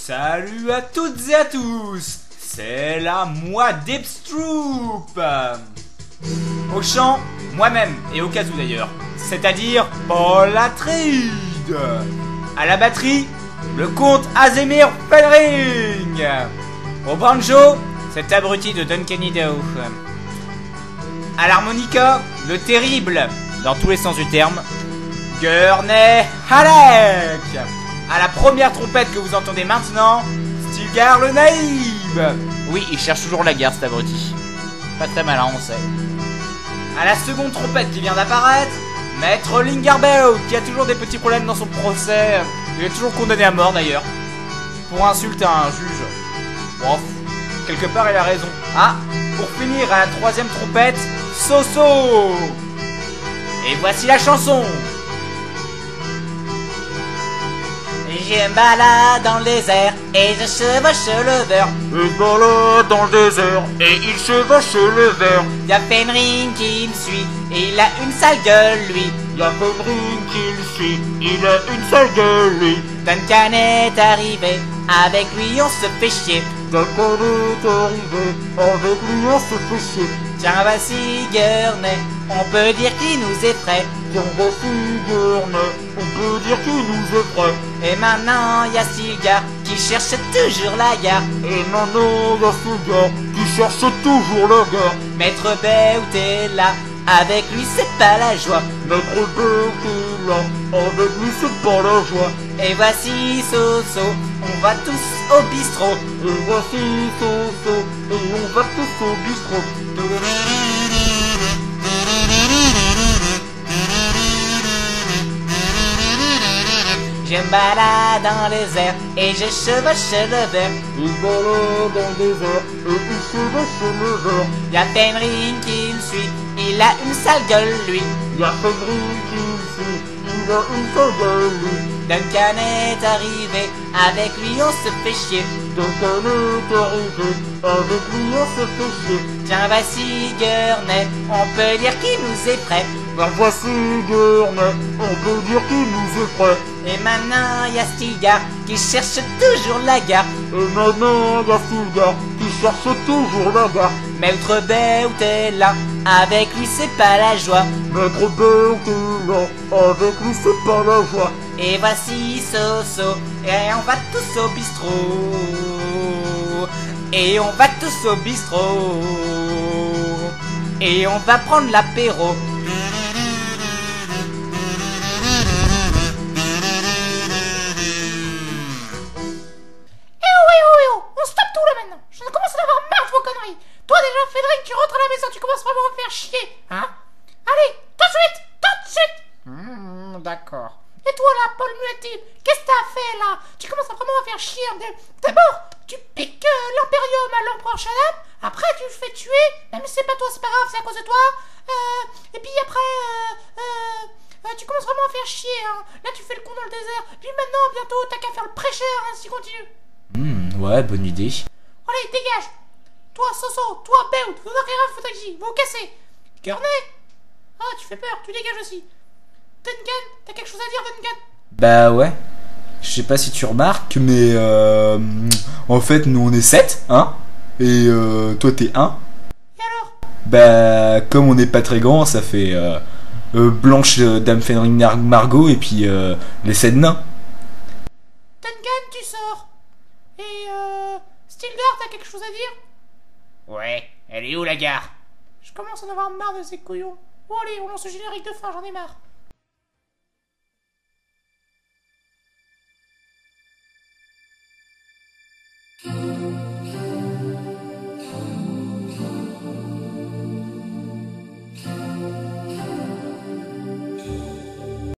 Salut à toutes et à tous, c'est la moi Dipstroop. Au chant, moi-même, et au cas où d'ailleurs, c'est-à-dire Paul Atride. À la batterie, le comte Azemir Fenring. Au banjo, cet abruti de Duncan Idaho. À l'harmonica, le terrible, dans tous les sens du terme, Gurney Halleck. À la première trompette que vous entendez maintenant, Stilgar le naïf. Oui, il cherche toujours la guerre, cet abruti. Pas très malin, on sait. À la seconde trompette qui vient d'apparaître, Maître Lingarbow, qui a toujours des petits problèmes dans son procès. Il est toujours condamné à mort d'ailleurs, pour insulte à un juge. Bon, quelque part il a raison. Ah, pour finir, à la troisième trompette, Soso. Et voici la chanson. Je me balade dans le désert et je chevauche le verre. Il se balade dans le désert et il chevauche le verre. Y'a Fenring qui me suit et il a une sale gueule lui. Y'a Fenring qui le suit, il a une sale gueule lui. Duncan est arrivé, avec lui on se fait chier. Duncan est arrivé, avec lui on se fait chier. Tiens voici Gurney, on peut dire qu'il nous effraie. Tiens voici Gurney, on peut dire qu'il nous effraie. Et maintenant y'a Stilgar qui cherche toujours la gare. Et maintenant y'a Stilgar qui cherche toujours la gare. Maître Beut est là, avec lui c'est pas la joie. Maître Beut est là, avec lui c'est pas la joie. Et voici Soso, on va tous au bistrot. Et voici Soso, et on va tous au bistrot. Je me balade dans le désert et je chevauche le verre. Il se balade dans le désert et il chevauche le verre. Y'a Fenring qui me suit, il a une sale gueule lui. Y'a Fenring qui me suit, il a une sale gueule lui. Duncan est arrivé, avec lui on se fait chier. Duncan est arrivé, avec lui on se fait chier. Tiens voici Gurney, on peut dire qu'il nous effraie. Ben voici Gurney, on peut dire qu'il nous effraie. Et maintenant y'a Stilgar qui cherche toujours la gare. Et maintenant y'a Stilgar qui cherche toujours la gare. Maître Beut est là, avec lui c'est pas la joie. Maître Beut est là, avec lui c'est pas la joie. Et voici Soso, et on va tous au bistrot. Et on va tous au bistrot. Et on va prendre l'apéro. On stoppe tout là maintenant. Je commence à avoir marre de vos conneries. Toi déjà, Fenring, tu rentres à la maison, tu commences vraiment à me faire chier. Hein? Allez, tout de suite, tout de suite. D'accord. Et toi là, Paul Muetti, qu'est-ce que t'as fait là? Tu commences à vraiment à faire chier. D'abord, tu piques l'Imperium à l'empereur Shaddam. Après, tu le fais tuer. Même si c'est pas toi, c'est pas grave, c'est à cause de toi. Et puis après, tu commences vraiment à faire chier. Hein. Là, tu fais le con dans le désert. Puis maintenant, bientôt, t'as qu'à faire le prêcheur, hein, si tu continues. Ouais, bonne idée. Allez, dégage. Toi, Soso, toi, Beut, vous n'avez rien à foutre ici, vous vous cassez. Gurney. Ah, tu fais peur, tu dégages aussi. Duncan, t'as quelque chose à dire, Duncan? Bah ouais. Je sais pas si tu remarques, mais en fait, nous on est 7, hein. Et toi t'es 1. Et alors? Bah, comme on n'est pas très grand, ça fait Blanche, Dame Fenring, Margot, et puis les 7 nains. Duncan, tu sors. Et Stilgar, t'as quelque chose à dire? Ouais, elle est où la gare? Je commence à en avoir marre de ces couillons. Bon allez, on lance le générique de fin, j'en ai marre.